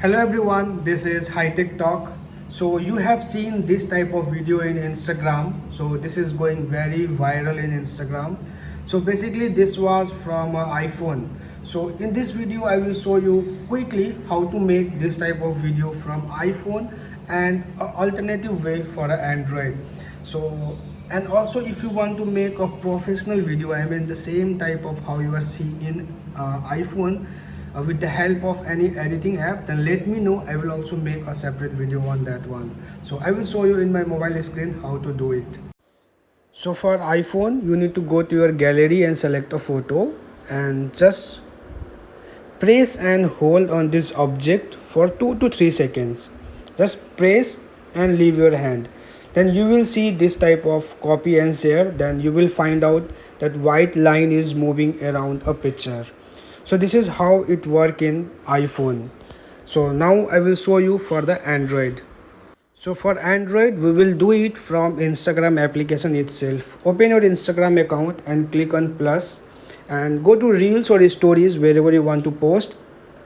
Hello everyone, this is Hitech Talk. So you have seen this type of video in Instagram. So this is going very viral in Instagram. So basically this was from an iPhone. So in this video I will show you quickly how to make this type of video from iPhone and an alternative way for an Android. So and also if you want to make a professional video, I mean the same type of how you are seeing in iPhone with the help of any editing app, then let me know. I will also make a separate video on that one. So I will show you in my mobile screen how to do it. So for iPhone you need to go to your gallery and select a photo and just press and hold on this object for 2 to 3 seconds. Just press and leave your hand, then you will see this type of copy and share. Then you will find out that white line is moving around a picture. So this is how it work in iPhone. So now I will show you for the Android. So for Android we will do it from Instagram application itself. Open your Instagram account and click on plus and go to reels or stories wherever you want to post,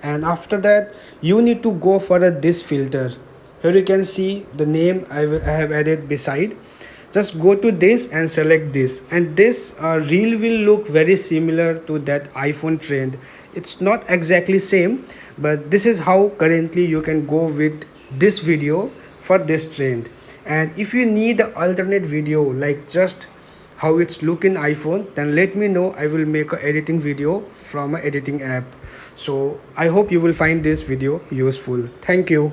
and after that you need to go for this filter. Here you can see the name I have added beside. Just go to this and select this, and this reel will look very similar to that iPhone trend. It's not exactly same, but this is how currently you can go with this video for this trend. And if you need an alternate video like just how it's look in iPhone, then let me know. I will make a editing video from an editing app. So I hope you will find this video useful. Thank you.